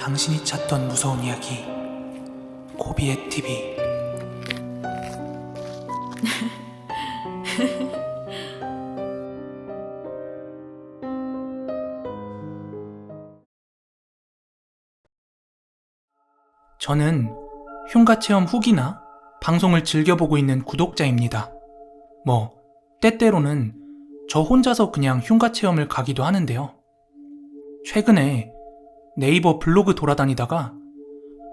당신이 찾던 무서운 이야기 고비의 TV. 저는 흉가 체험 후기나 방송을 즐겨보고 있는 구독자입니다. 때때로는 저 혼자서 그냥 흉가 체험을 가기도 하는데요. 최근에 네이버 블로그 돌아다니다가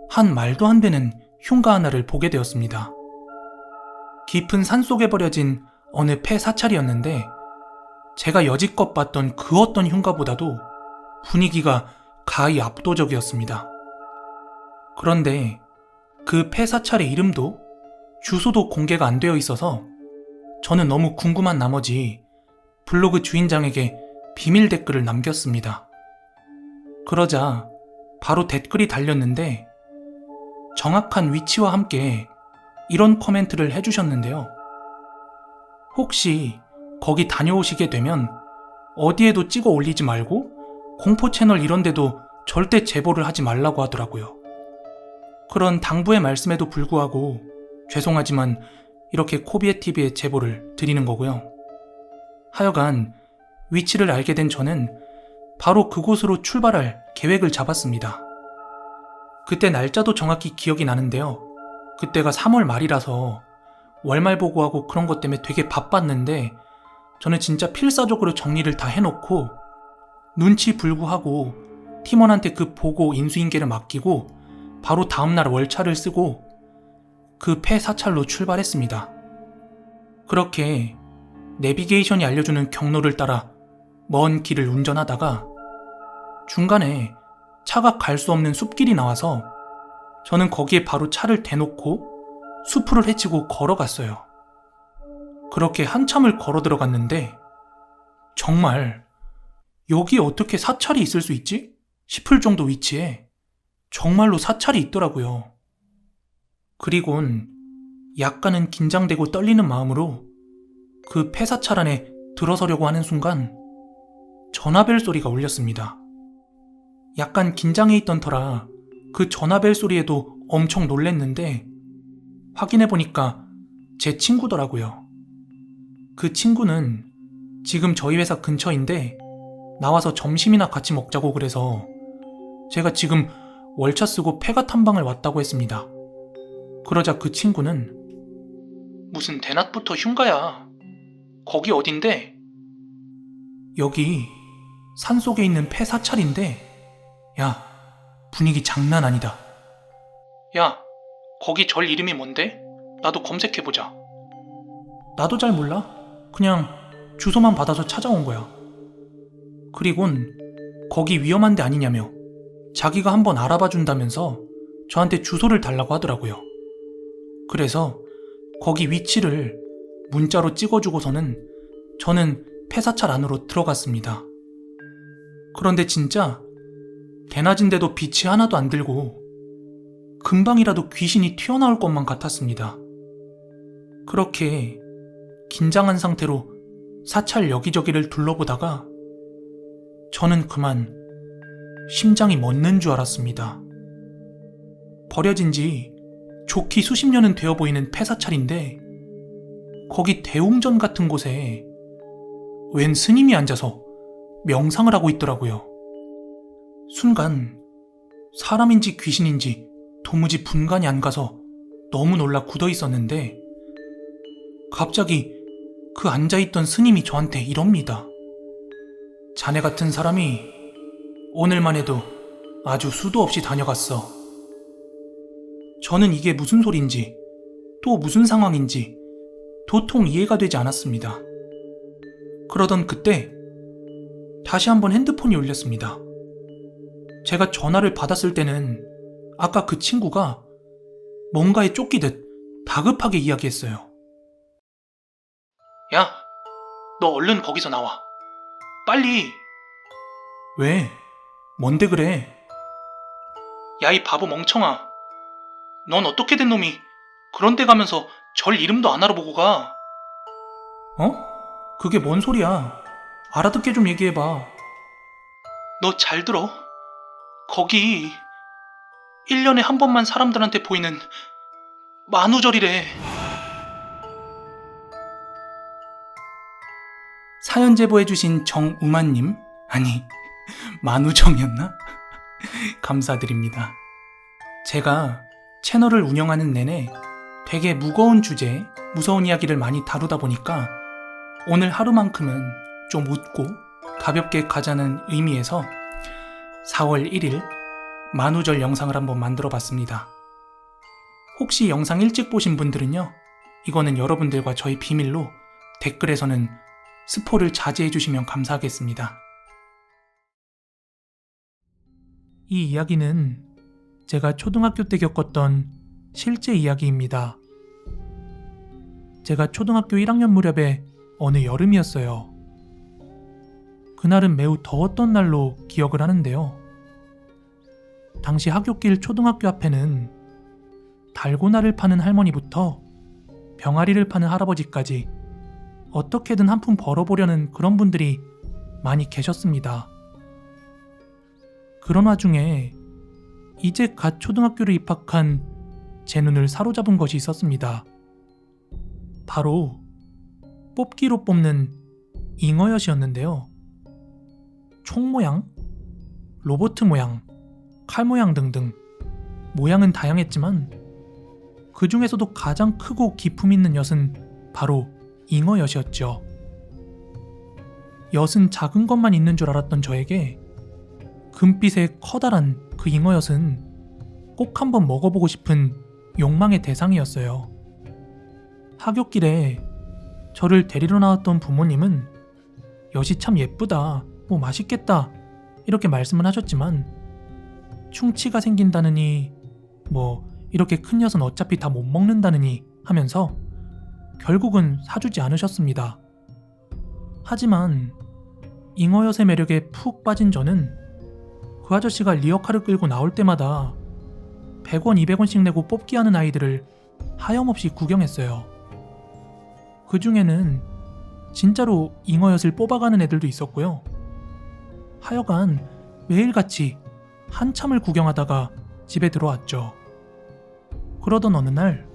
한 말도 안 되는 흉가 하나를 보게 되었습니다. 깊은 산속에 버려진 어느 폐 사찰이었는데 제가 여지껏 봤던 그 어떤 흉가보다도 분위기가 가히 압도적이었습니다. 그런데 그 폐 사찰의 이름도 주소도 공개가 안 되어 있어서 저는 너무 궁금한 나머지 블로그 주인장에게 비밀 댓글을 남겼습니다. 그러자 바로 댓글이 달렸는데 정확한 위치와 함께 이런 코멘트를 해주셨는데요. 혹시 거기 다녀오시게 되면 어디에도 찍어 올리지 말고 공포 채널 이런 데도 절대 제보를 하지 말라고 하더라고요. 그런 당부의 말씀에도 불구하고 죄송하지만 이렇게 코비의 TV에 제보를 드리는 거고요. 하여간 위치를 알게 된 저는 바로 그곳으로 출발할 계획을 잡았습니다. 그때 날짜도 정확히 기억이 나는데요. 그때가 3월 말이라서 월말 보고하고 그런 것 때문에 되게 바빴는데 저는 진짜 필사적으로 정리를 다 해놓고 눈치 불구하고 팀원한테 그 보고 인수인계를 맡기고 바로 다음날 월차를 쓰고 그 폐 사찰로 출발했습니다. 그렇게 내비게이션이 알려주는 경로를 따라 먼 길을 운전하다가 중간에 차가 갈 수 없는 숲길이 나와서 저는 거기에 바로 차를 대놓고 숲을 헤치고 걸어갔어요. 그렇게 한참을 걸어 들어갔는데 정말 여기에 어떻게 사찰이 있을 수 있지? 싶을 정도 위치에 정말로 사찰이 있더라고요. 그리곤 약간은 긴장되고 떨리는 마음으로 그 폐사찰 안에 들어서려고 하는 순간 전화벨 소리가 울렸습니다. 약간 긴장해 있던 터라 그 전화벨 소리에도 엄청 놀랬는데 확인해보니까 제 친구더라고요. 그 친구는 지금 저희 회사 근처인데 나와서 점심이나 같이 먹자고 그래서 제가 지금 월차 쓰고 폐가 탐방을 왔다고 했습니다. 그러자 그 친구는 무슨 대낮부터 흉가야. 거기 어딘데? 여기 산속에 있는 폐 사찰인데 야, 분위기 장난 아니다. 야, 거기 절 이름이 뭔데? 나도 검색해보자. 나도 잘 몰라. 그냥 주소만 받아서 찾아온 거야. 그리곤 거기 위험한 데 아니냐며 자기가 한번 알아봐 준다면서 저한테 주소를 달라고 하더라고요. 그래서 거기 위치를 문자로 찍어주고서는 저는 폐사찰 안으로 들어갔습니다. 그런데 진짜 대낮인데도 빛이 하나도 안 들고 금방이라도 귀신이 튀어나올 것만 같았습니다. 그렇게 긴장한 상태로 사찰 여기저기를 둘러보다가 저는 그만 심장이 멎는 줄 알았습니다. 버려진 지 좋기 수십 년은 되어 보이는 폐사찰인데 거기 대웅전 같은 곳에 웬 스님이 앉아서 명상을 하고 있더라고요. 순간 사람인지 귀신인지 도무지 분간이 안 가서 너무 놀라 굳어 있었는데 갑자기 그 앉아있던 스님이 저한테 이럽니다. 자네 같은 사람이 오늘만 해도 아주 수도 없이 다녀갔어. 저는 이게 무슨 소린지 또 무슨 상황인지 도통 이해가 되지 않았습니다. 그러던 그때 다시 한번 핸드폰이 울렸습니다. 제가 전화를 받았을 때는 아까 그 친구가 뭔가에 쫓기듯 다급하게 이야기했어요. 야, 너 얼른 거기서 나와. 빨리. 왜? 뭔데 그래? 야, 이 바보 멍청아. 넌 어떻게 된 놈이 그런 데 가면서 절 이름도 안 알아보고 가. 어? 그게 뭔 소리야? 알아듣게 좀 얘기해봐. 너 잘 들어. 거기 1년에 한 번만 사람들한테 보이는 만우절이래. 사연 제보해주신 정우만님, 아니 만우정이었나? 감사드립니다. 제가 채널을 운영하는 내내 되게 무거운 주제, 무서운 이야기를 많이 다루다 보니까 오늘 하루만큼은 좀 웃고 가볍게 가자는 의미에서 4월 1일 만우절 영상을 한번 만들어 봤습니다. 혹시 영상 일찍 보신 분들은요, 이거는 여러분들과 저희 비밀로 댓글에서는 스포를 자제해 주시면 감사하겠습니다. 이 이야기는 제가 초등학교 때 겪었던 실제 이야기입니다. 제가 초등학교 1학년 무렵에 어느 여름이었어요. 그날은 매우 더웠던 날로 기억을 하는데요. 당시 하굣길 초등학교 앞에는 달고나를 파는 할머니부터 병아리를 파는 할아버지까지 어떻게든 한 푼 벌어보려는 그런 분들이 많이 계셨습니다. 그런 와중에 이제 갓 초등학교를 입학한 제 눈을 사로잡은 것이 있었습니다. 바로 뽑기로 뽑는 잉어엿이었는데요. 총 모양, 로봇 모양, 칼 모양 등등 모양은 다양했지만 그 중에서도 가장 크고 기품 있는 엿은 바로 잉어엿이었죠. 엿은 작은 것만 있는 줄 알았던 저에게 금빛의 커다란 그 잉어엿은 꼭 한번 먹어보고 싶은 욕망의 대상이었어요. 하굣길에 저를 데리러 나왔던 부모님은 엿이 참 예쁘다, 맛있겠다 이렇게 말씀을 하셨지만 충치가 생긴다느니 이렇게 큰 엿은 어차피 다 못 먹는다느니 하면서 결국은 사주지 않으셨습니다. 하지만 잉어엿의 매력에 푹 빠진 저는 그 아저씨가 리어카를 끌고 나올 때마다 100원, 200원씩 내고 뽑기하는 아이들을 하염없이 구경했어요. 그 중에는 진짜로 잉어엿을 뽑아가는 애들도 있었고요. 하여간 매일같이 한참을 구경하다가 집에 들어왔죠. 그러던 어느 날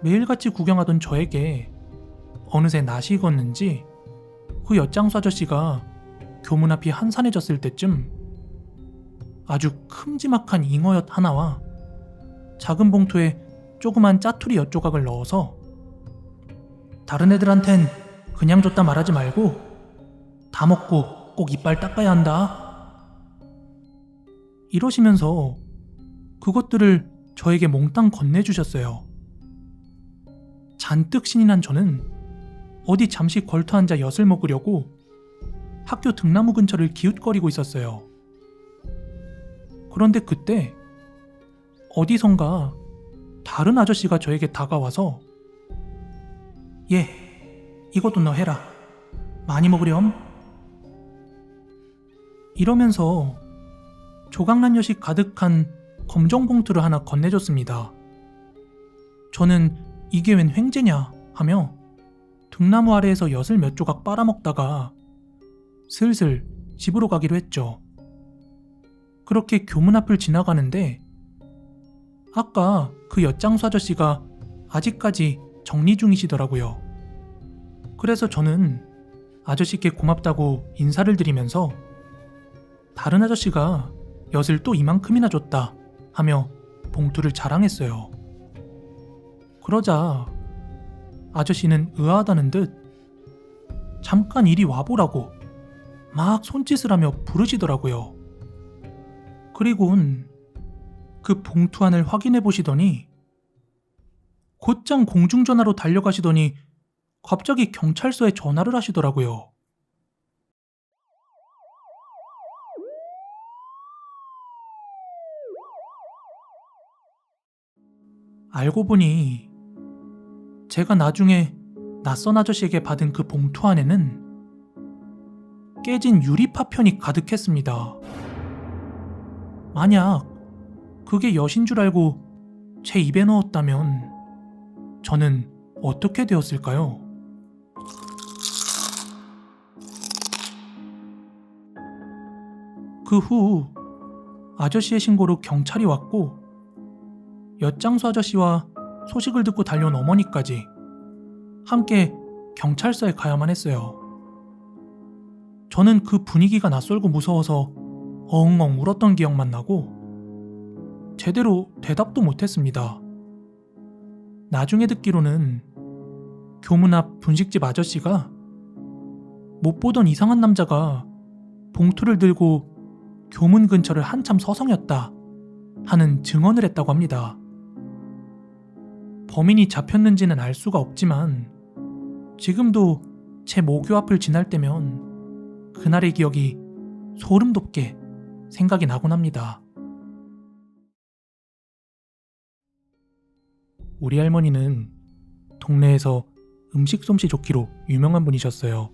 매일같이 구경하던 저에게 어느새 낯이 익었는지 그 엿장수 아저씨가 교문 앞이 한산해졌을 때쯤 아주 큼지막한 잉어엿 하나와 작은 봉투에 조그만 짜투리 엿 조각을 넣어서 다른 애들한텐 그냥 줬다 말하지 말고 다 먹고 꼭 이빨 닦아야 한다. 이러시면서 그것들을 저에게 몽땅 건네주셨어요. 잔뜩 신이 난 저는 어디 잠시 걸터앉아 엿을 먹으려고 학교 등나무 근처를 기웃거리고 있었어요. 그런데 그때 어디선가 다른 아저씨가 저에게 다가와서 얘, 이것도 너 해라. 많이 먹으렴. 이러면서 조각난 엿이 가득한 검정 봉투를 하나 건네줬습니다. 저는 이게 웬 횡재냐 하며 등나무 아래에서 엿을 몇 조각 빨아먹다가 슬슬 집으로 가기로 했죠. 그렇게 교문 앞을 지나가는데 아까 그 엿장수 아저씨가 아직까지 정리 중이시더라고요. 그래서 저는 아저씨께 고맙다고 인사를 드리면서 다른 아저씨가 엿을 또 이만큼이나 줬다 하며 봉투를 자랑했어요. 그러자 아저씨는 의아하다는 듯 잠깐 이리 와보라고 막 손짓을 하며 부르시더라고요. 그리곤 그 봉투 안을 확인해 보시더니 곧장 공중전화로 달려가시더니 갑자기 경찰서에 전화를 하시더라고요. 알고 보니 제가 나중에 낯선 아저씨에게 받은 그 봉투 안에는 깨진 유리 파편이 가득했습니다. 만약 그게 엿인 줄 알고 제 입에 넣었다면 저는 어떻게 되었을까요? 그 후 아저씨의 신고로 경찰이 왔고 엿장수 아저씨와 소식을 듣고 달려온 어머니까지 함께 경찰서에 가야만 했어요. 저는 그 분위기가 낯설고 무서워서 엉엉 울었던 기억만 나고 제대로 대답도 못했습니다. 나중에 듣기로는 교문 앞 분식집 아저씨가 못 보던 이상한 남자가 봉투를 들고 교문 근처를 한참 서성였다 하는 증언을 했다고 합니다. 범인이 잡혔는지는 알 수가 없지만 지금도 제 모교 앞을 지날 때면 그날의 기억이 소름 돋게 생각이 나곤 합니다. 우리 할머니는 동네에서 음식 솜씨 좋기로 유명한 분이셨어요.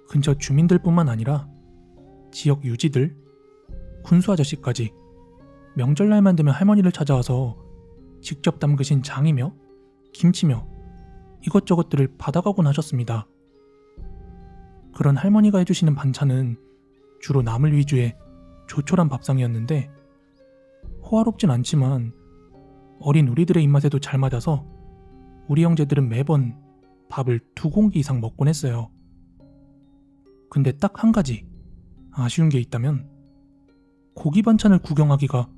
근처 주민들뿐만 아니라 지역 유지들, 군수 아저씨까지 명절날만 되면 할머니를 찾아와서 직접 담그신 장이며 김치며 이것저것들을 받아가곤 하셨습니다. 그런 할머니가 해주시는 반찬은 주로 나물 위주의 조촐한 밥상이었는데 호화롭진 않지만 어린 우리들의 입맛에도 잘 맞아서 우리 형제들은 매번 밥을 2공기 이상 먹곤 했어요. 근데 딱 한 가지 아쉬운 게 있다면 고기 반찬을 구경하기가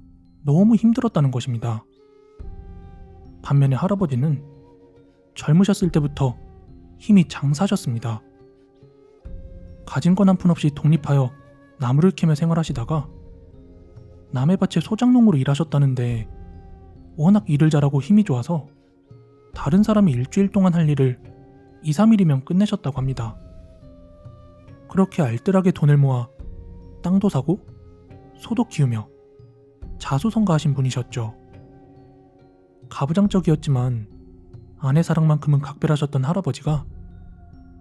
너무 힘들었다는 것입니다. 반면에 할아버지는 젊으셨을 때부터 힘이 장사하셨습니다. 가진 건 한 푼 없이 독립하여 나무를 캐며 생활하시다가 남의 밭에 소작농으로 일하셨다는데 워낙 일을 잘하고 힘이 좋아서 다른 사람이 일주일 동안 할 일을 2, 3일이면 끝내셨다고 합니다. 그렇게 알뜰하게 돈을 모아 땅도 사고 소도 키우며 자수성가하신 분이셨죠. 가부장적이었지만 아내 사랑만큼은 각별하셨던 할아버지가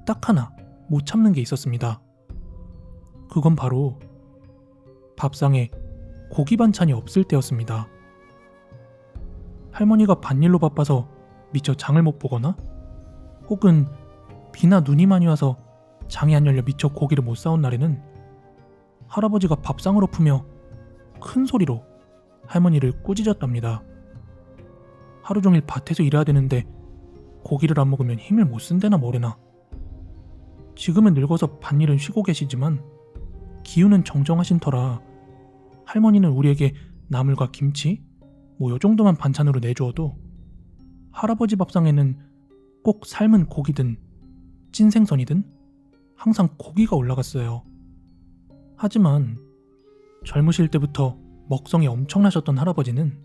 딱 하나 못 참는 게 있었습니다. 그건 바로 밥상에 고기 반찬이 없을 때였습니다. 할머니가 밭일로 바빠서 미처 장을 못 보거나 혹은 비나 눈이 많이 와서 장이 안 열려 미처 고기를 못 사온 날에는 할아버지가 밥상을 엎으며 큰 소리로 할머니를 꾸짖었답니다. 하루 종일 밭에서 일해야 되는데 고기를 안 먹으면 힘을 못 쓴대나 뭐래나. 지금은 늙어서 밭일은 쉬고 계시지만 기운은 정정하신 터라 할머니는 우리에게 나물과 김치 뭐 요 정도만 반찬으로 내주어도 할아버지 밥상에는 꼭 삶은 고기든 찐 생선이든 항상 고기가 올라갔어요. 하지만 젊으실 때부터 먹성이 엄청나셨던 할아버지는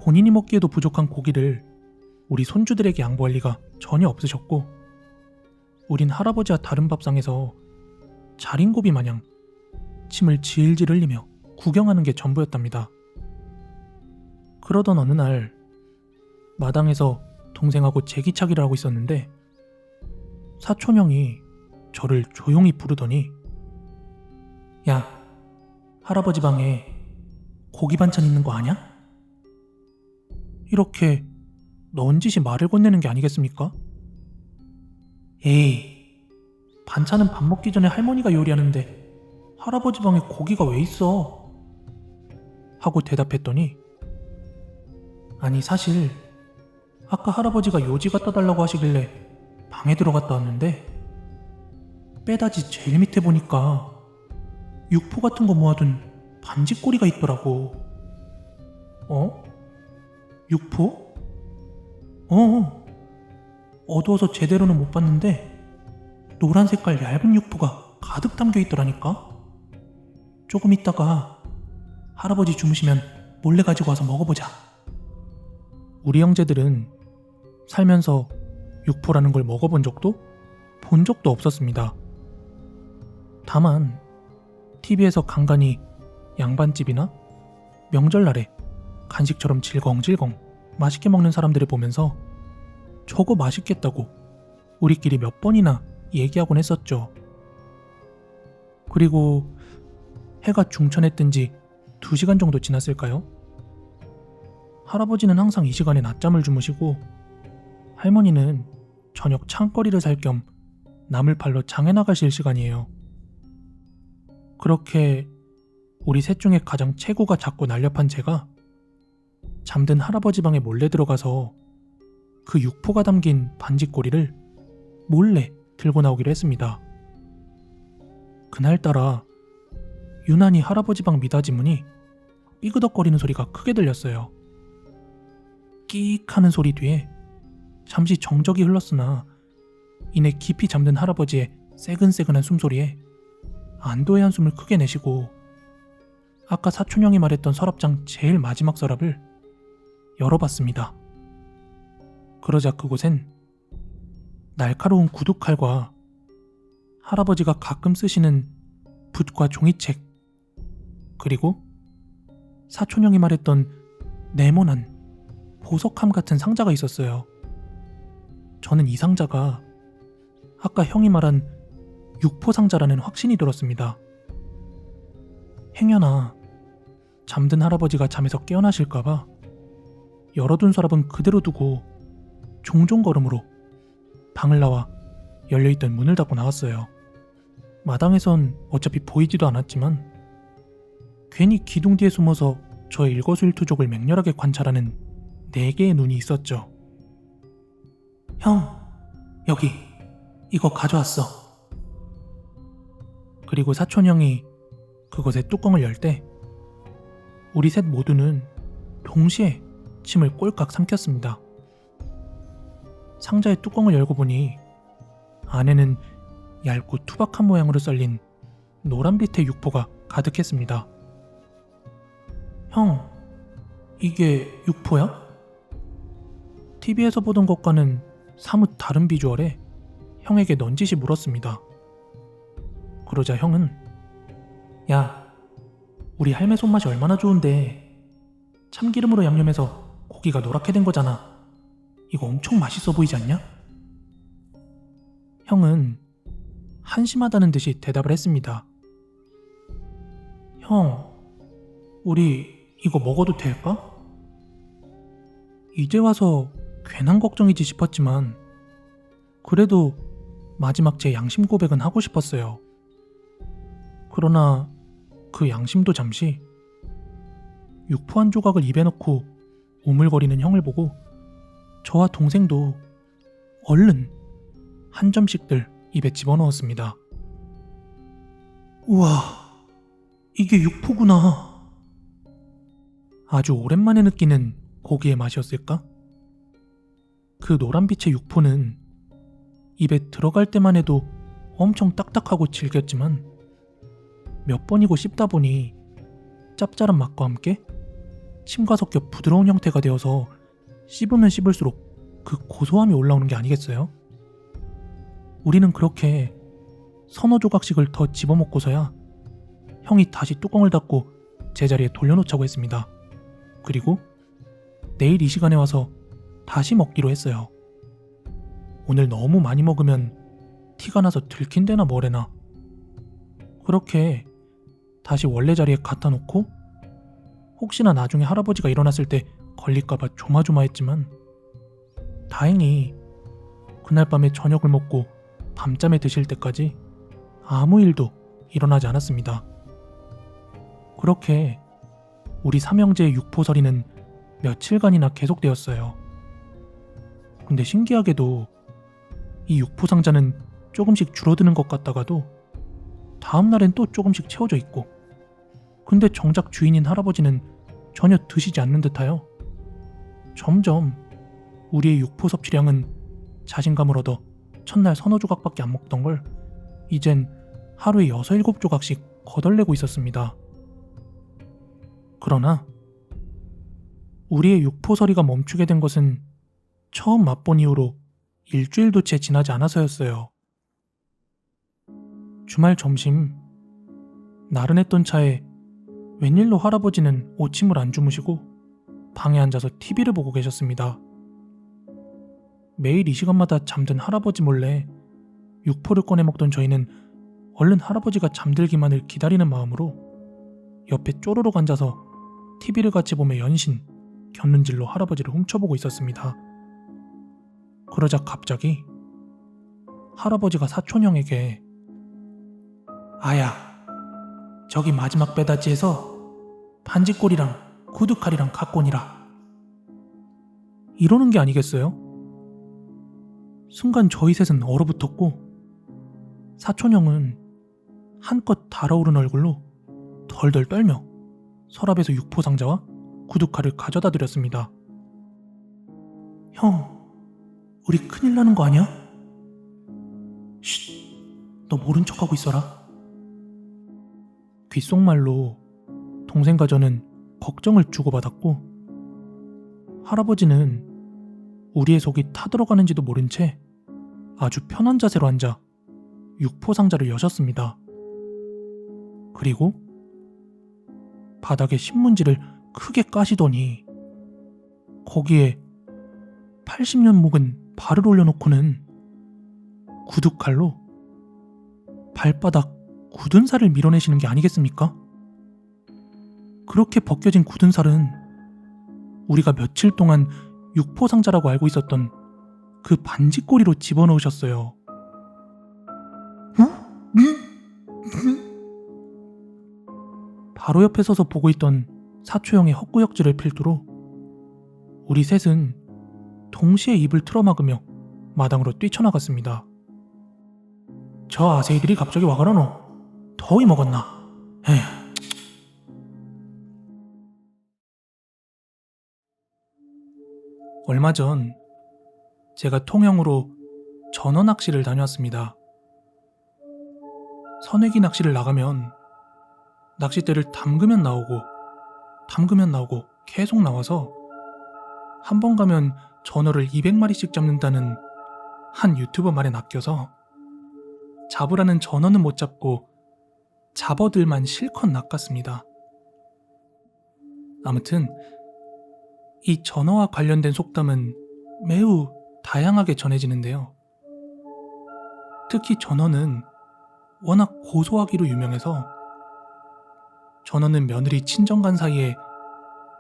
본인이 먹기에도 부족한 고기를 우리 손주들에게 양보할 리가 전혀 없으셨고 우린 할아버지와 다른 밥상에서 자린고비 마냥 침을 질질 흘리며 구경하는 게 전부였답니다. 그러던 어느 날 마당에서 동생하고 제기차기를 하고 있었는데 사촌형이 저를 조용히 부르더니 야, 할아버지 방에 고기 반찬 있는 거 아냐? 이렇게 넌지시 말을 건네는 게 아니겠습니까? 에이, 반찬은 밥 먹기 전에 할머니가 요리하는데 할아버지 방에 고기가 왜 있어? 하고 대답했더니 아니 사실 아까 할아버지가 요지 갖다 달라고 하시길래 방에 들어갔다 왔는데 빼다지 제일 밑에 보니까 육포 같은 거 모아둔 반지꼬리가 있더라고. 어? 육포? 어두워서 제대로는 못 봤는데 노란 색깔 얇은 육포가 가득 담겨 있더라니까. 조금 있다가 할아버지 주무시면 몰래 가지고 와서 먹어보자. 우리 형제들은 살면서 육포라는 걸 먹어본 적도 본 적도 없었습니다. 다만 TV에서 간간히 양반집이나 명절날에 간식처럼 질겅질겅 맛있게 먹는 사람들을 보면서 저거 맛있겠다고 우리끼리 몇 번이나 얘기하곤 했었죠. 그리고 해가 중천에 뜬 지 2시간 정도 지났을까요? 할아버지는 항상 이 시간에 낮잠을 주무시고 할머니는 저녁 창거리를 살 겸 나물 팔러 장에 나가실 시간이에요. 그렇게 우리 셋 중에 가장 체구가 작고 날렵한 제가 잠든 할아버지 방에 몰래 들어가서 그 육포가 담긴 반지꼬리를 몰래 들고 나오기로 했습니다. 그날따라 유난히 할아버지 방 미닫이 문이 삐그덕거리는 소리가 크게 들렸어요. 끼익 하는 소리 뒤에 잠시 정적이 흘렀으나 이내 깊이 잠든 할아버지의 새근새근한 숨소리에 안도의 한숨을 크게 내쉬고 아까 사촌형이 말했던 서랍장 제일 마지막 서랍을 열어봤습니다. 그러자 그곳엔 날카로운 구두칼과 할아버지가 가끔 쓰시는 붓과 종이책, 그리고 사촌형이 말했던 네모난 보석함 같은 상자가 있었어요. 저는 이 상자가 아까 형이 말한 육포 상자라는 확신이 들었습니다. 행여나 잠든 할아버지가 잠에서 깨어나실까봐 열어둔 서랍은 그대로 두고 종종 걸음으로 방을 나와 열려있던 문을 닫고 나왔어요. 마당에선 어차피 보이지도 않았지만 괜히 기둥 뒤에 숨어서 저의 일거수일투족을 맹렬하게 관찰하는 4개의 눈이 있었죠. 형, 여기 이거 가져왔어. 그리고 사촌형이 그것의 뚜껑을 열 때 우리 셋 모두는 동시에 침을 꼴깍 삼켰습니다. 상자의 뚜껑을 열고 보니 안에는 얇고 투박한 모양으로 썰린 노란빛의 육포가 가득했습니다. 형, 이게 육포야? TV에서 보던 것과는 사뭇 다른 비주얼에 형에게 넌지시 물었습니다. 그러자 형은 야, 우리 할매 손맛이 얼마나 좋은데 참기름으로 양념해서 고기가 노랗게 된 거잖아. 이거 엄청 맛있어 보이지 않냐? 형은 한심하다는 듯이 대답을 했습니다. 형, 우리 이거 먹어도 될까? 이제 와서 괜한 걱정이지 싶었지만 그래도 마지막 제 양심 고백은 하고 싶었어요. 그러나 그 양심도 잠시 육포 한 조각을 입에 넣고 오물거리는 형을 보고 저와 동생도 얼른 한 점씩들 입에 집어넣었습니다. 우와, 이게 육포구나. 아주 오랜만에 느끼는 고기의 맛이었을까? 그 노란빛의 육포는 입에 들어갈 때만 해도 엄청 딱딱하고 질겼지만 몇 번이고 씹다 보니 짭짤한 맛과 함께 침과 섞여 부드러운 형태가 되어서 씹으면 씹을수록 그 고소함이 올라오는 게 아니겠어요? 우리는 그렇게 서너 조각씩을 더 집어먹고서야 형이 다시 뚜껑을 닫고 제자리에 돌려놓자고 했습니다. 그리고 내일 이 시간에 와서 다시 먹기로 했어요. 오늘 너무 많이 먹으면 티가 나서 들킨대나 뭐래나. 그렇게 다시 원래 자리에 갖다 놓고 혹시나 나중에 할아버지가 일어났을 때 걸릴까봐 조마조마했지만 다행히 그날 밤에 저녁을 먹고 밤잠에 드실 때까지 아무 일도 일어나지 않았습니다. 그렇게 우리 삼형제의 육포설이는 며칠간이나 계속되었어요. 근데 신기하게도 이 육포 상자는 조금씩 줄어드는 것 같다가도 다음날엔 또 조금씩 채워져 있고, 근데 정작 주인인 할아버지는 전혀 드시지 않는 듯하여 점점 우리의 육포 섭취량은 자신감을 얻어 첫날 서너 조각밖에 안 먹던 걸 이젠 하루에 6, 7조각씩 거덜내고 있었습니다. 그러나 우리의 육포서리가 멈추게 된 것은 처음 맛본 이후로 일주일도 채 지나지 않아서였어요. 주말 점심, 나른했던 차에 웬일로 할아버지는 오침을 안 주무시고 방에 앉아서 TV를 보고 계셨습니다. 매일 이 시간마다 잠든 할아버지 몰래 육포를 꺼내 먹던 저희는 얼른 할아버지가 잠들기만을 기다리는 마음으로 옆에 쪼르륵 앉아서 TV를 같이 보며 연신 곁눈질로 할아버지를 훔쳐보고 있었습니다. 그러자 갑자기 할아버지가 사촌형에게 아야, 저기 마지막 배다지에서 반지꼬리랑 구두칼이랑 갖고 오니라. 이러는 게 아니겠어요? 순간 저희 셋은 얼어붙었고 사촌형은 한껏 달아오른 얼굴로 덜덜 떨며 서랍에서 육포상자와 구두칼을 가져다 드렸습니다. 형, 우리 큰일 나는 거 아니야? 쉿, 너 모른 척하고 있어라. 귓속말로 동생과 저는 걱정을 주고받았고 할아버지는 우리의 속이 타들어가는지도 모른 채 아주 편한 자세로 앉아 육포상자를 여셨습니다. 그리고 바닥에 신문지를 크게 까시더니 거기에 80년 묵은 발을 올려놓고는 구두칼로 발바닥 굳은 살을 밀어내시는 게 아니겠습니까? 그렇게 벗겨진 굳은 살은 우리가 며칠 동안 육포상자라고 알고 있었던 그 반지꼬리로 집어넣으셨어요. 바로 옆에 서서 보고 있던 사초형의 헛구역질을 필두로 우리 셋은 동시에 입을 틀어막으며 마당으로 뛰쳐나갔습니다. 저 아세이들이 갑자기 와가라노. 더위 먹었나? 에휴. 얼마 전 제가 통영으로 전어 낚시를 다녀왔습니다. 선회기 낚시를 나가면 낚싯대를 담그면 나오고 계속 나와서 한 번 가면 전어를 200마리씩 잡는다는 한 유튜버 말에 낚여서 잡으라는 전어는 못 잡고 잡어들만 실컷 낚았습니다. 아무튼 이 전어와 관련된 속담은 매우 다양하게 전해지는데요. 특히 전어는 워낙 고소하기로 유명해서 전어는 며느리 친정간 사이에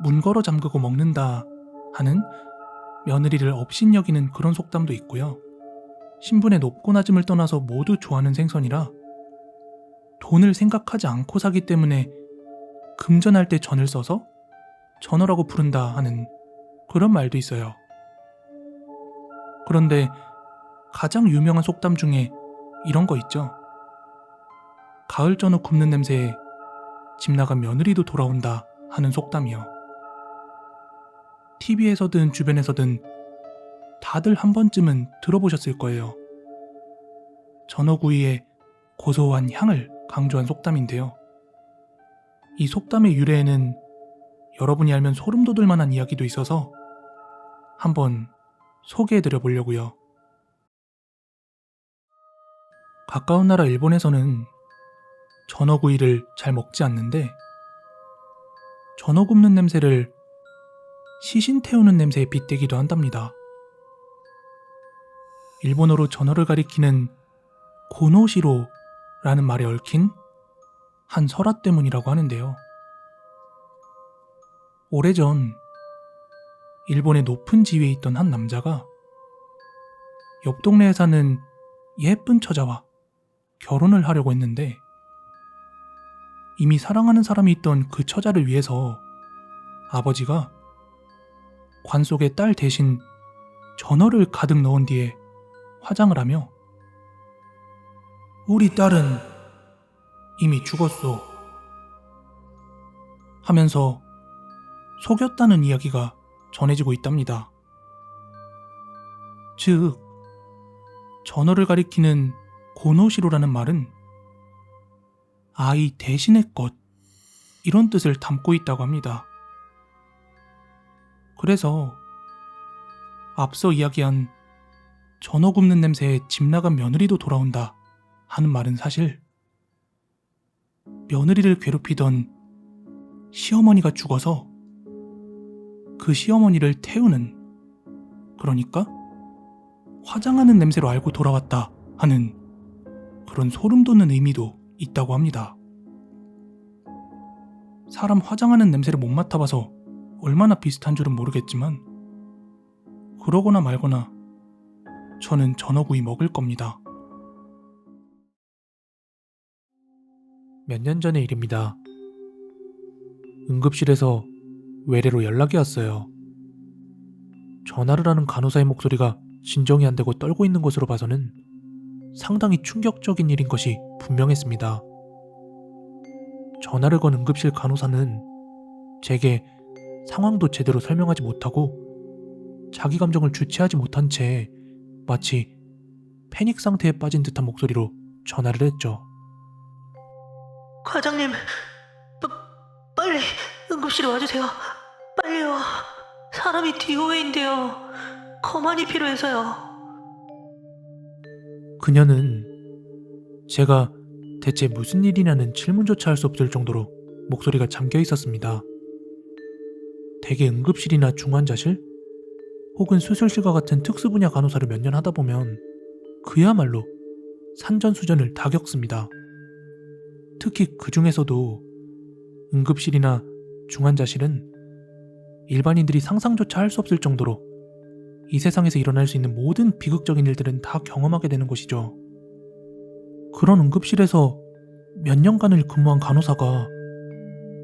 문 걸어 잠그고 먹는다 하는 며느리를 업신여기는 그런 속담도 있고요. 신분의 높고 낮음을 떠나서 모두 좋아하는 생선이라 돈을 생각하지 않고 사기 때문에 금전할 때 전을 써서 전어라고 부른다 하는 그런 말도 있어요. 그런데 가장 유명한 속담 중에 이런 거 있죠. 가을 전어 굽는 냄새에 집 나간 며느리도 돌아온다 하는 속담이요. TV에서든 주변에서든 다들 한 번쯤은 들어보셨을 거예요. 전어구이의 고소한 향을 강조한 속담인데요. 이 속담의 유래에는 여러분이 알면 소름 돋을 만한 이야기도 있어서 한번 소개해드려 보려고요. 가까운 나라 일본에서는 전어구이를 잘 먹지 않는데 전어 굽는 냄새를 시신 태우는 냄새에 빗대기도 한답니다. 일본어로 전어를 가리키는 고노시로라는 말에 얽힌 한 설화 때문이라고 하는데요. 오래전 일본의 높은 지위에 있던 한 남자가 옆 동네에 사는 예쁜 처자와 결혼을 하려고 했는데 이미 사랑하는 사람이 있던 그 처자를 위해서 아버지가 관 속에 딸 대신 전어를 가득 넣은 뒤에 화장을 하며 우리 딸은 이미 죽었소 하면서 속였다는 이야기가 전해지고 있답니다. 즉, 전어를 가리키는 고노시로라는 말은 아이 대신의 것 이런 뜻을 담고 있다고 합니다. 그래서 앞서 이야기한 전어 굽는 냄새에 집 나간 며느리도 돌아온다 하는 말은 사실 며느리를 괴롭히던 시어머니가 죽어서 그 시어머니를 태우는, 그러니까 화장하는 냄새로 알고 돌아왔다 하는 그런 소름 돋는 의미도 있다고 합니다. 사람 화장하는 냄새를 못 맡아봐서 얼마나 비슷한 줄은 모르겠지만 그러거나 말거나 저는 전어구이 먹을 겁니다. 몇 년 전의 일입니다. 응급실에서 외래로 연락이 왔어요. 전화를 하는 간호사의 목소리가 진정이 안 되고 떨고 있는 것으로 봐서는 상당히 충격적인 일인 것이 분명했습니다. 전화를 건 응급실 간호사는 제게 상황도 제대로 설명하지 못하고 자기 감정을 주체하지 못한 채 마치 패닉 상태에 빠진 듯한 목소리로 전화를 했죠. 과장님, 빨리 응급실에 와주세요. 빨리요. 사람이 DOA인데요. 거만이 필요해서요. 그녀는 제가 대체 무슨 일이냐는 질문조차 할 수 없을 정도로 목소리가 잠겨 있었습니다. 대개 응급실이나 중환자실 혹은 수술실과 같은 특수분야 간호사를 몇 년 하다 보면 그야말로 산전수전을 다 겪습니다. 특히 그 중에서도 응급실이나 중환자실은 일반인들이 상상조차 할 수 없을 정도로 이 세상에서 일어날 수 있는 모든 비극적인 일들은 다 경험하게 되는 곳이죠. 그런 응급실에서 몇 년간을 근무한 간호사가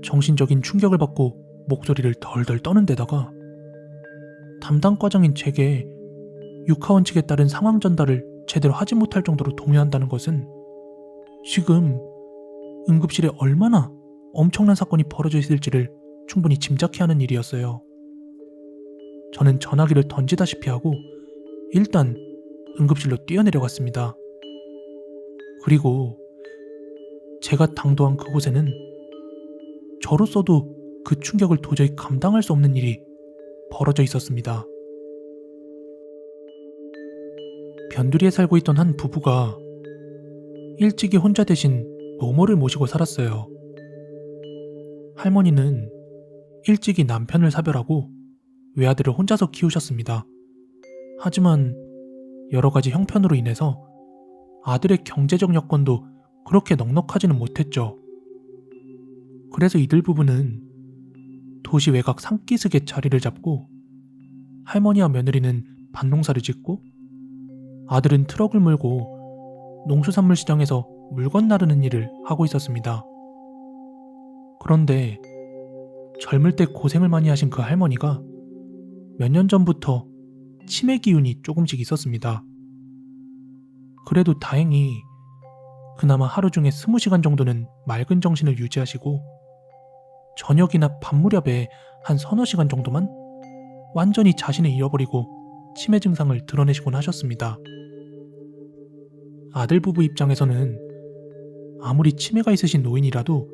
정신적인 충격을 받고 목소리를 덜덜 떠는 데다가 담당 과장인 제게 육하원칙에 따른 상황 전달을 제대로 하지 못할 정도로 동요한다는 것은 지금 응급실에 얼마나 엄청난 사건이 벌어져 있을지를 충분히 짐작해야 하는 일이었어요. 저는 전화기를 던지다시피 하고 일단 응급실로 뛰어내려갔습니다. 그리고 제가 당도한 그곳에는 저로서도 그 충격을 도저히 감당할 수 없는 일이 벌어져 있었습니다. 변두리에 살고 있던 한 부부가 일찍이 혼자 대신 노모를 모시고 살았어요. 할머니는 일찍이 남편을 사별하고 외아들을 혼자서 키우셨습니다. 하지만 여러 가지 형편으로 인해서 아들의 경제적 여건도 그렇게 넉넉하지는 못했죠. 그래서 이들 부부는 도시 외곽 산기슭에 자리를 잡고 할머니와 며느리는 밭농사를 짓고 아들은 트럭을 몰고 농수산물 시장에서 물건 나르는 일을 하고 있었습니다. 그런데 젊을 때 고생을 많이 하신 그 할머니가 몇 년 전부터 치매 기운이 조금씩 있었습니다. 그래도 다행히 그나마 하루 중에 20시간 정도는 맑은 정신을 유지하시고 저녁이나 밤 무렵에 한 서너 시간 정도만 완전히 자신을 잃어버리고 치매 증상을 드러내시곤 하셨습니다. 아들 부부 입장에서는 아무리 치매가 있으신 노인이라도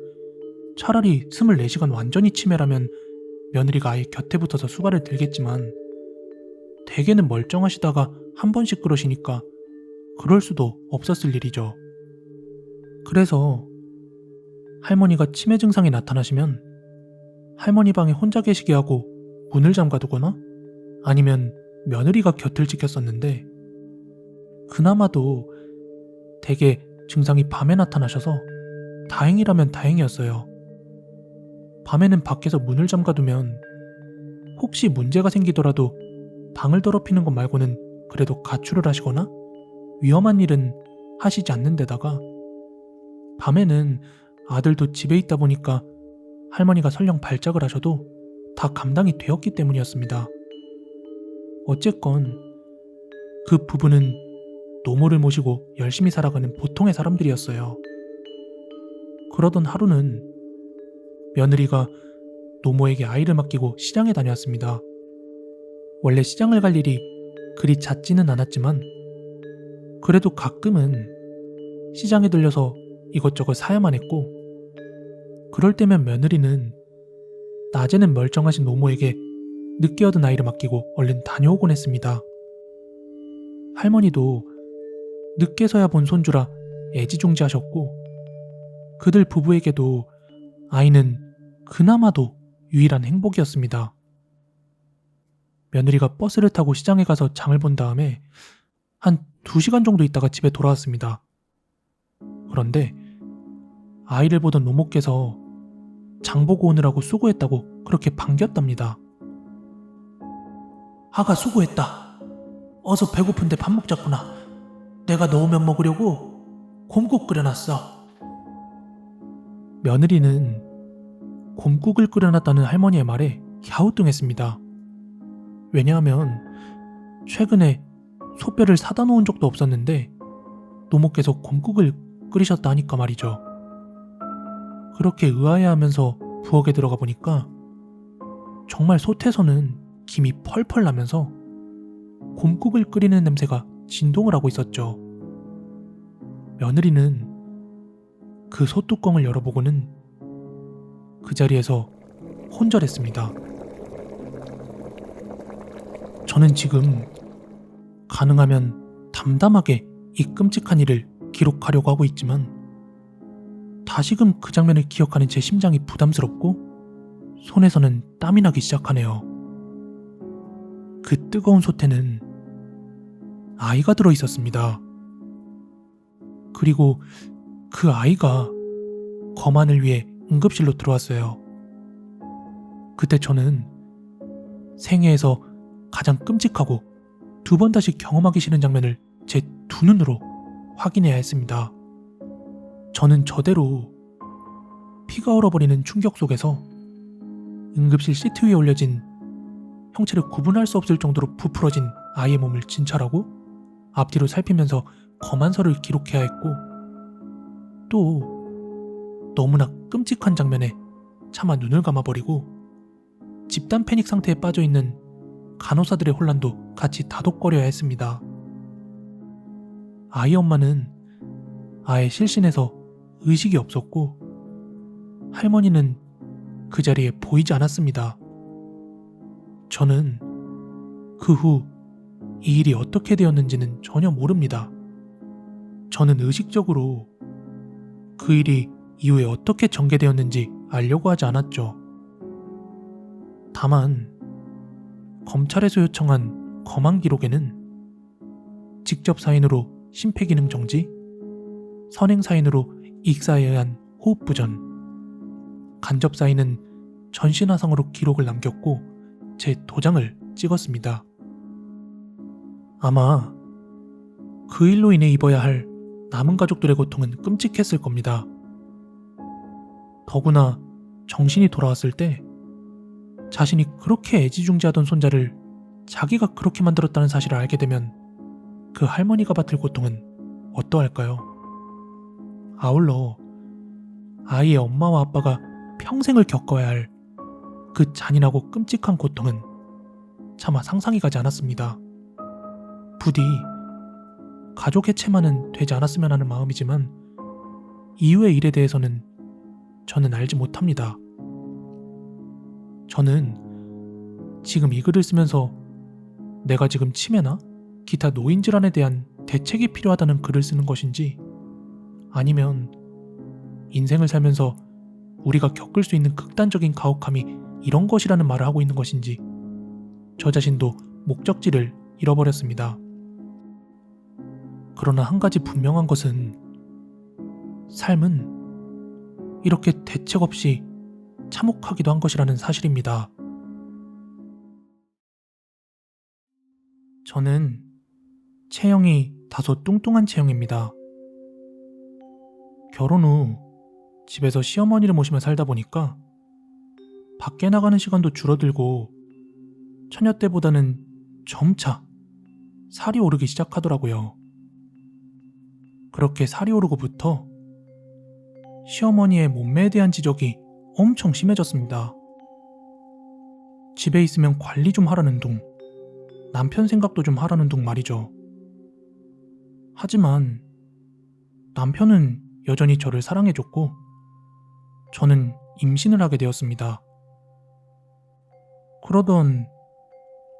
차라리 24시간 완전히 치매라면 며느리가 아예 곁에 붙어서 수발을 들겠지만 대개는 멀쩡하시다가 한 번씩 그러시니까 그럴 수도 없었을 일이죠. 그래서 할머니가 치매 증상이 나타나시면 할머니 방에 혼자 계시게 하고 문을 잠가두거나 아니면 며느리가 곁을 지켰었는데 그나마도 대개 증상이 밤에 나타나셔서 다행이라면 다행이었어요. 밤에는 밖에서 문을 잠가두면 혹시 문제가 생기더라도 방을 더럽히는 것 말고는 그래도 가출을 하시거나 위험한 일은 하시지 않는 데다가 밤에는 아들도 집에 있다 보니까 할머니가 설령 발작을 하셔도 다 감당이 되었기 때문이었습니다. 어쨌건 그 부부는 노모를 모시고 열심히 살아가는 보통의 사람들이었어요. 그러던 하루는 며느리가 노모에게 아이를 맡기고 시장에 다녀왔습니다. 원래 시장을 갈 일이 그리 잦지는 않았지만 그래도 가끔은 시장에 들려서 이것저것 사야만 했고 그럴 때면 며느리는 낮에는 멀쩡하신 노모에게 늦게 얻은 아이를 맡기고 얼른 다녀오곤 했습니다. 할머니도 늦게서야 본 손주라 애지중지하셨고 그들 부부에게도 아이는 그나마도 유일한 행복이었습니다. 며느리가 버스를 타고 시장에 가서 장을 본 다음에 한 2시간 정도 있다가 집에 돌아왔습니다. 그런데 아이를 보던 노모께서 장 보고 오느라고 수고했다고 그렇게 반겼답니다. 아가 수고했다. 어서 배고픈데 밥 먹자꾸나. 내가 넣으면 먹으려고 곰국 끓여놨어. 며느리는 곰국을 끓여놨다는 할머니의 말에 갸우뚱했습니다. 왜냐하면 최근에 소뼈를 사다 놓은 적도 없었는데 노모께서 곰국을 끓이셨다 하니까 말이죠. 그렇게 의아해하면서 부엌에 들어가 보니까 정말 솥에서는 김이 펄펄 나면서 곰국을 끓이는 냄새가 진동을 하고 있었죠. 며느리는 그 솥뚜껑을 열어보고는 그 자리에서 혼절했습니다. 저는 지금 가능하면 담담하게 이 끔찍한 일을 기록하려고 하고 있지만 다시금 그 장면을 기억하는 제 심장이 부담스럽고 손에서는 땀이 나기 시작하네요. 그 뜨거운 솥에는 아이가 들어 있었습니다. 그리고 그 아이가 거만을 위해 응급실로 들어왔어요. 그때 저는 생애에서 가장 끔찍하고 두 번 다시 경험하기 싫은 장면을 제 두 눈으로 확인해야 했습니다. 저는 저대로 피가 얼어버리는 충격 속에서 응급실 시트 위에 올려진 형체를 구분할 수 없을 정도로 부풀어진 아이의 몸을 진찰하고 앞뒤로 살피면서 거만서를 기록해야 했고 또 너무나 끔찍한 장면에 차마 눈을 감아버리고 집단 패닉 상태에 빠져있는 간호사들의 혼란도 같이 다독거려야 했습니다. 아이 엄마는 아예 실신해서 의식이 없었고 할머니는 그 자리에 보이지 않았습니다. 저는 그 후 이 일이 어떻게 되었는지는 전혀 모릅니다. 저는 의식적으로 그 일이 이후에 어떻게 전개되었는지 알려고 하지 않았죠. 다만 검찰에서 요청한 검안 기록에는 직접 사인으로 심폐기능 정지, 선행 사인으로 익사에 의한 호흡 부전, 간접 사인은 전신화상으로 기록을 남겼고 제 도장을 찍었습니다. 아마 그 일로 인해 입어야 할 남은 가족들의 고통은 끔찍했을 겁니다. 더구나 정신이 돌아왔을 때 자신이 그렇게 애지중지하던 손자를 자기가 그렇게 만들었다는 사실을 알게 되면 그 할머니가 받을 고통은 어떠할까요? 아울러 아이의 엄마와 아빠가 평생을 겪어야 할 그 잔인하고 끔찍한 고통은 차마 상상이 가지 않았습니다. 부디 가족 해체만은 되지 않았으면 하는 마음이지만 이후의 일에 대해서는 저는 알지 못합니다. 저는 지금 이 글을 쓰면서 내가 지금 치매나 기타 노인 질환에 대한 대책이 필요하다는 글을 쓰는 것인지 아니면 인생을 살면서 우리가 겪을 수 있는 극단적인 가혹함이 이런 것이라는 말을 하고 있는 것인지 저 자신도 목적지를 잃어버렸습니다. 그러나 한 가지 분명한 것은 삶은 이렇게 대책 없이 참혹하기도 한 것이라는 사실입니다. 저는 체형이 다소 뚱뚱한 체형입니다. 결혼 후 집에서 시어머니를 모시며 살다 보니까 밖에 나가는 시간도 줄어들고 처녀 때보다는 점차 살이 오르기 시작하더라고요. 그렇게 살이 오르고부터 시어머니의 몸매에 대한 지적이 엄청 심해졌습니다. 집에 있으면 관리 좀 하라는 둥, 남편 생각도 좀 하라는 둥 말이죠. 하지만 남편은 여전히 저를 사랑해줬고 저는 임신을 하게 되었습니다. 그러던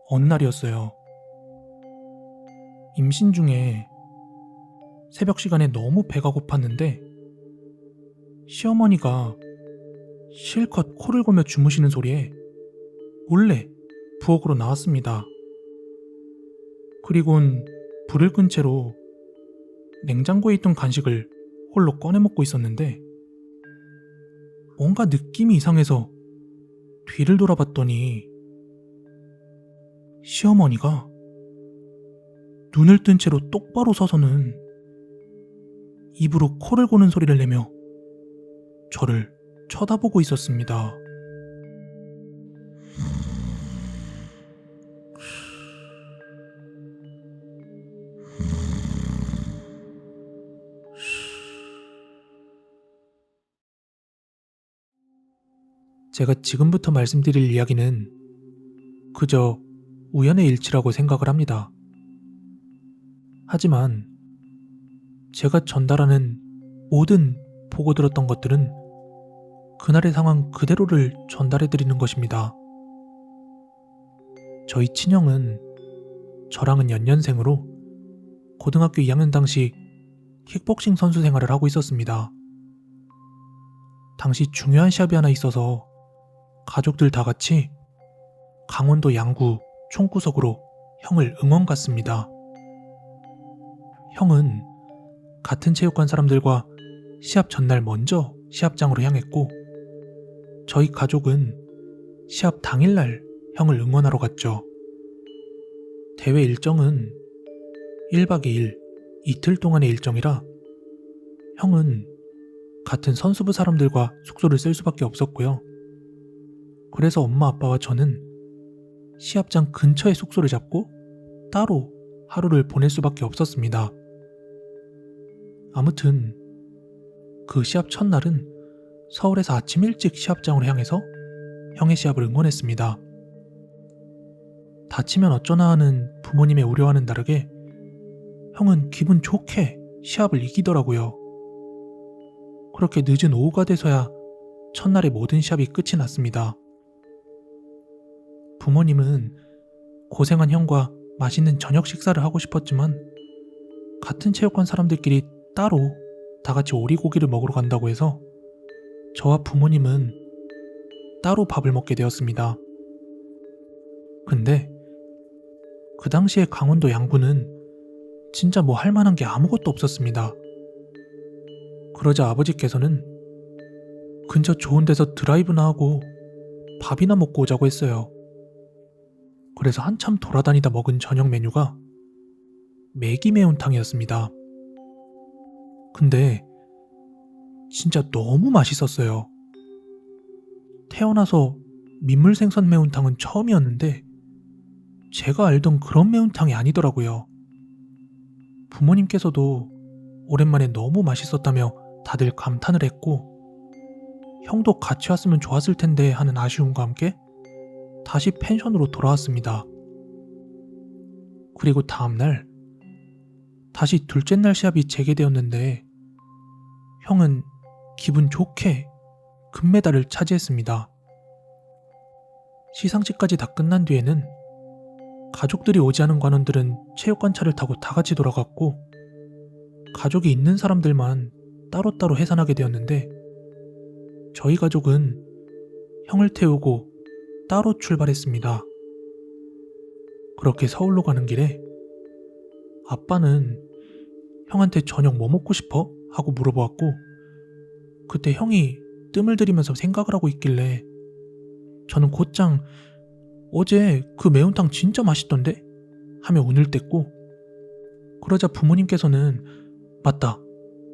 어느 날이었어요. 임신 중에 새벽 시간에 너무 배가 고팠는데 시어머니가 실컷 코를 골며 주무시는 소리에 몰래 부엌으로 나왔습니다. 그리곤 불을 끈 채로 냉장고에 있던 간식을 홀로 꺼내 먹고 있었는데 뭔가 느낌이 이상해서 뒤를 돌아봤더니 시어머니가 눈을 뜬 채로 똑바로 서서는 입으로 코를 고는 소리를 내며 저를 쳐다보고 있었습니다. 제가 지금부터 말씀드릴 이야기는 그저 우연의 일치라고 생각을 합니다. 하지만 제가 전달하는 모든 보고 들었던 것들은 그날의 상황 그대로를 전달해드리는 것입니다. 저희 친형은 저랑은 연년생으로 고등학교 2학년 당시 킥복싱 선수 생활을 하고 있었습니다. 당시 중요한 시합이 하나 있어서 가족들 다 같이 강원도 양구 총구석으로 형을 응원 갔습니다. 형은 같은 체육관 사람들과 시합 전날 먼저 시합장으로 향했고 저희 가족은 시합 당일날 형을 응원하러 갔죠. 대회 일정은 1박 2일 이틀 동안의 일정이라 형은 같은 선수부 사람들과 숙소를 쓸 수밖에 없었고요. 그래서 엄마 아빠와 저는 시합장 근처에 숙소를 잡고 따로 하루를 보낼 수밖에 없었습니다. 아무튼 그 시합 첫날은 서울에서 아침 일찍 시합장으로 향해서 형의 시합을 응원했습니다. 다치면 어쩌나 하는 부모님의 우려와는 다르게 형은 기분 좋게 시합을 이기더라고요. 그렇게 늦은 오후가 돼서야 첫날의 모든 시합이 끝이 났습니다. 부모님은 고생한 형과 맛있는 저녁 식사를 하고 싶었지만 같은 체육관 사람들끼리 따로 다 같이 오리고기를 먹으러 간다고 해서 저와 부모님은 따로 밥을 먹게 되었습니다. 근데 그 당시에 강원도 양구는 진짜 뭐 할 만한 게 아무것도 없었습니다. 그러자 아버지께서는 근처 좋은 데서 드라이브나 하고 밥이나 먹고 오자고 했어요. 그래서 한참 돌아다니다 먹은 저녁 메뉴가 매기 매운탕이었습니다. 근데 진짜 너무 맛있었어요. 태어나서 민물생선 매운탕은 처음이었는데 제가 알던 그런 매운탕이 아니더라고요. 부모님께서도 오랜만에 너무 맛있었다며 다들 감탄을 했고 형도 같이 왔으면 좋았을 텐데 하는 아쉬움과 함께 다시 펜션으로 돌아왔습니다. 그리고 다음날 다시 둘째 날 시합이 재개되었는데 형은 기분 좋게 금메달을 차지했습니다. 시상식까지 다 끝난 뒤에는 가족들이 오지 않은 관원들은 체육관차를 타고 다 같이 돌아갔고 가족이 있는 사람들만 따로따로 해산하게 되었는데 저희 가족은 형을 태우고 따로 출발했습니다. 그렇게 서울로 가는 길에 아빠는 형한테 저녁 뭐 먹고 싶어? 하고 물어보았고 그때 형이 뜸을 들이면서 생각을 하고 있길래 저는 곧장 어제 그 매운탕 진짜 맛있던데? 하며 운을 뗐고 그러자 부모님께서는 맞다,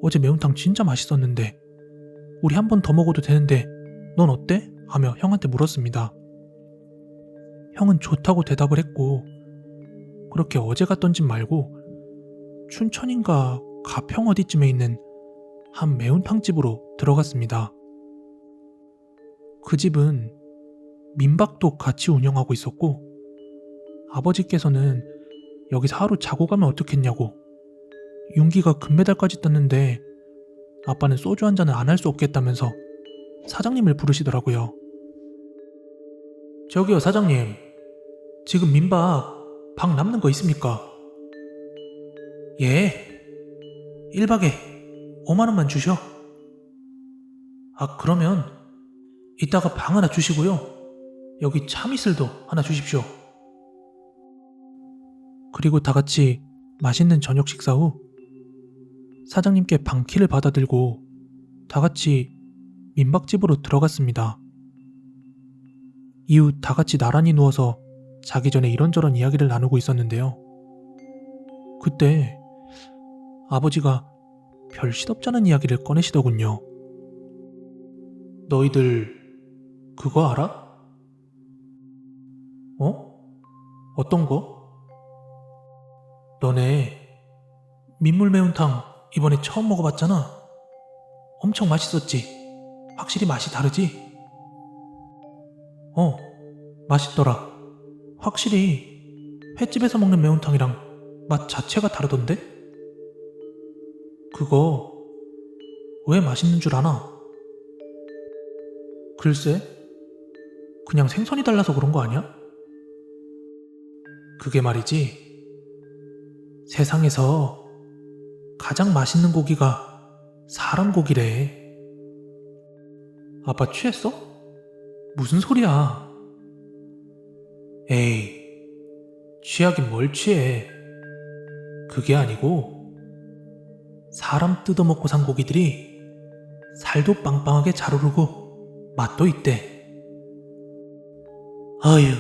어제 매운탕 진짜 맛있었는데 우리 한 번 더 먹어도 되는데 넌 어때? 하며 형한테 물었습니다. 형은 좋다고 대답을 했고 그렇게 어제 갔던 집 말고 춘천인가 가평 어디쯤에 있는 한 매운탕집으로 들어갔습니다. 그 집은 민박도 같이 운영하고 있었고 아버지께서는 여기서 하루 자고 가면 어떻겠냐고 윤기가 금메달까지 땄는데 아빠는 소주 한 잔을 안 할 수 없겠다면서 사장님을 부르시더라고요. 저기요 사장님, 지금 민박 방 남는 거 있습니까? 예, 1박에 5만원만 주셔. 아 그러면 이따가 방 하나 주시고요, 여기 참이슬도 하나 주십시오. 그리고 다같이 맛있는 저녁 식사 후 사장님께 방키를 받아들고 다같이 민박집으로 들어갔습니다. 이후 다같이 나란히 누워서 자기 전에 이런저런 이야기를 나누고 있었는데요. 그때 아버지가 별 시덥잖은 이야기를 꺼내시더군요. 너희들 그거 알아? 어떤 거? 너네 민물 매운탕 이번에 처음 먹어봤잖아. 엄청 맛있었지? 확실히 맛이 다르지? 맛있더라. 확실히 횟집에서 먹는 매운탕이랑 맛 자체가 다르던데? 그거 왜 맛있는 줄 아나? 글쎄, 그냥 생선이 달라서 그런 거 아니야? 그게 말이지, 세상에서 가장 맛있는 고기가 사람 고기래. 아빠 취했어? 무슨 소리야? 에이, 취하긴 뭘 취해. 그게 아니고 사람 뜯어먹고 산 고기들이 살도 빵빵하게 잘 오르고 맛도 있대. 어휴,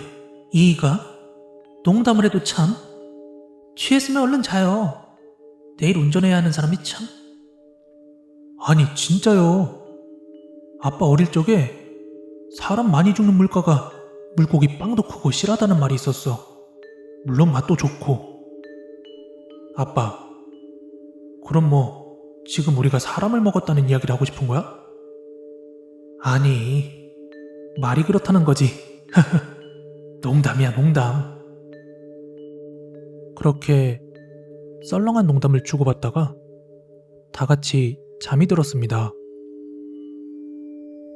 이이가? 농담을 해도 참. 취했으면 얼른 자요. 내일 운전해야 하는 사람이 참. 아니 진짜요. 아빠 어릴 적에 사람 많이 죽는 물가가 물고기 빵도 크고 실하다는 말이 있었어. 물론 맛도 좋고. 아빠, 그럼 뭐 지금 우리가 사람을 먹었다는 이야기를 하고 싶은 거야? 아니, 말이 그렇다는 거지. 농담이야, 농담. 그렇게 썰렁한 농담을 주고받다가 다 같이 잠이 들었습니다.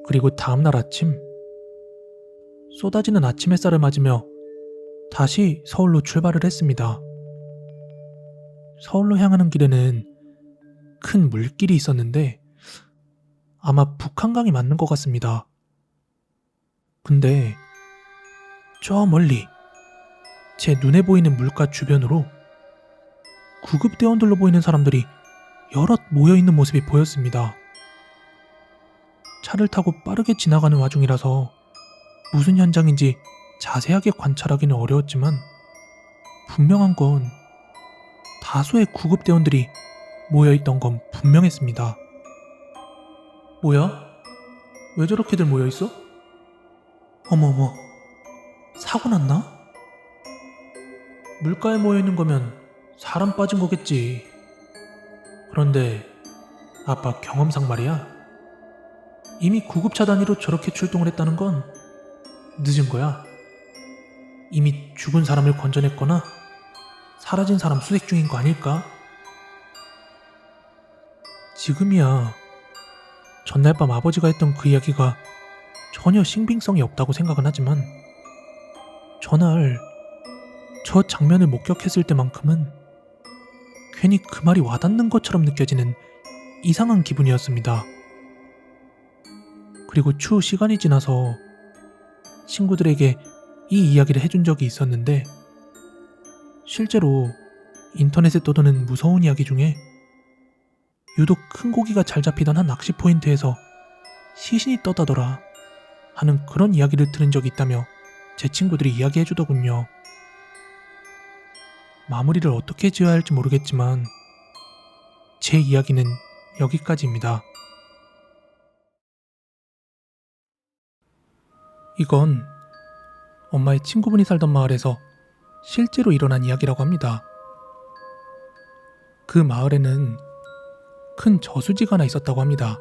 그리고 다음날 아침, 쏟아지는 아침 햇살을 맞으며 다시 서울로 출발을 했습니다. 서울로 향하는 길에는 큰 물길이 있었는데 아마 북한강이 맞는 것 같습니다. 근데 저 멀리 제 눈에 보이는 물가 주변으로 구급대원들로 보이는 사람들이 여럿 모여있는 모습이 보였습니다. 차를 타고 빠르게 지나가는 와중이라서 무슨 현장인지 자세하게 관찰하기는 어려웠지만 분명한 건 다수의 구급대원들이 모여있던 건 분명했습니다. 뭐야? 왜 저렇게들 모여있어? 어머어머, 사고 났나? 물가에 모여있는 거면 사람 빠진 거겠지. 그런데 아빠 경험상 말이야. 이미 구급차 단위로 저렇게 출동을 했다는 건 늦은 거야. 이미 죽은 사람을 건져냈거나 사라진 사람 수색 중인 거 아닐까? 지금이야 전날 밤 아버지가 했던 그 이야기가 전혀 신빙성이 없다고 생각은 하지만 전날 저 장면을 목격했을 때만큼은 괜히 그 말이 와닿는 것처럼 느껴지는 이상한 기분이었습니다. 그리고 추후 시간이 지나서 친구들에게 이 이야기를 해준 적이 있었는데 실제로 인터넷에 떠도는 무서운 이야기 중에 유독 큰 고기가 잘 잡히던 한 낚시 포인트에서 시신이 떴다더라 하는 그런 이야기를 들은 적이 있다며 제 친구들이 이야기해주더군요. 마무리를 어떻게 지어야 할지 모르겠지만 제 이야기는 여기까지입니다. 이건 엄마의 친구분이 살던 마을에서 실제로 일어난 이야기라고 합니다. 그 마을에는 큰 저수지가 하나 있었다고 합니다.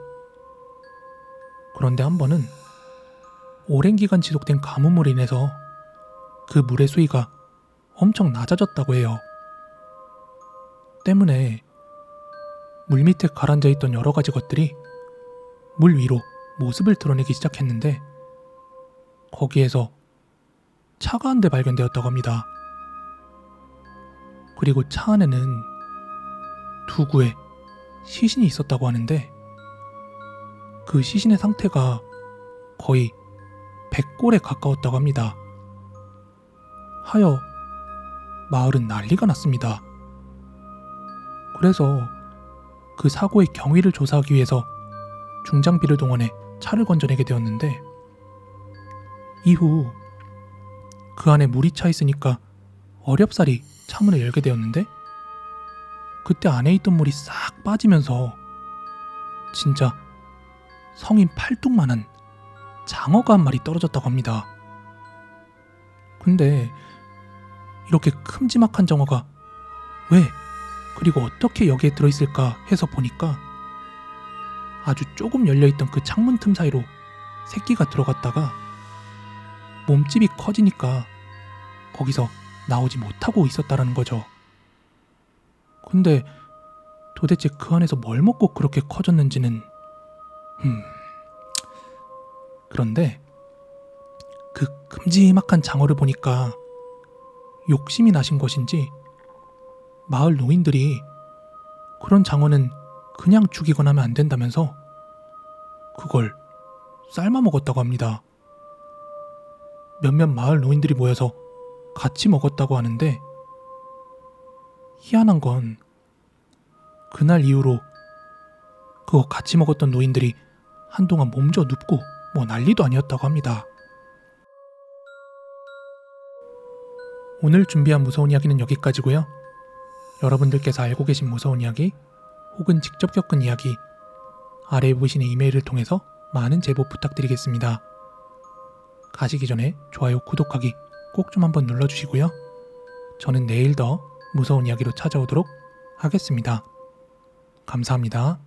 그런데 한 번은 오랜 기간 지속된 가뭄으로 인해서 그 물의 수위가 엄청 낮아졌다고 해요. 때문에 물 밑에 가라앉아 있던 여러 가지 것들이 물 위로 모습을 드러내기 시작했는데 거기에서 차가 한 대 발견되었다고 합니다. 그리고 차 안에는 두 구의 시신이 있었다고 하는데 그 시신의 상태가 거의 백골에 가까웠다고 합니다. 하여 마을은 난리가 났습니다. 그래서 그 사고의 경위를 조사하기 위해서 중장비를 동원해 차를 건져내게 되었는데 이후 그 안에 물이 차 있으니까 어렵사리 차문을 열게 되었는데 그때 안에 있던 물이 싹 빠지면서 진짜 성인 팔뚝만한 장어가 한 마리 떨어졌다고 합니다. 근데 이렇게 큼지막한 장어가 왜, 그리고 어떻게 여기에 들어있을까 해서 보니까 아주 조금 열려있던 그 창문 틈 사이로 새끼가 들어갔다가 몸집이 커지니까 거기서 나오지 못하고 있었다라는 거죠. 근데 도대체 그 안에서 뭘 먹고 그렇게 커졌는지는 그런데 그 큼지막한 장어를 보니까 욕심이 나신 것인지 마을 노인들이 그런 장어는 그냥 죽이거나 하면 안 된다면서 그걸 삶아 먹었다고 합니다. 몇몇 마을 노인들이 모여서 같이 먹었다고 하는데, 희한한 건 그날 이후로 그거 같이 먹었던 노인들이 한동안 몸져 눕고 뭐 난리도 아니었다고 합니다. 오늘 준비한 무서운 이야기는 여기까지고요. 여러분들께서 알고 계신 무서운 이야기 혹은 직접 겪은 이야기 아래에 보이시는 이메일을 통해서 많은 제보 부탁드리겠습니다. 가시기 전에 좋아요, 구독하기 꼭 좀 한번 눌러주시고요. 저는 내일 더 무서운 이야기로 찾아오도록 하겠습니다. 감사합니다.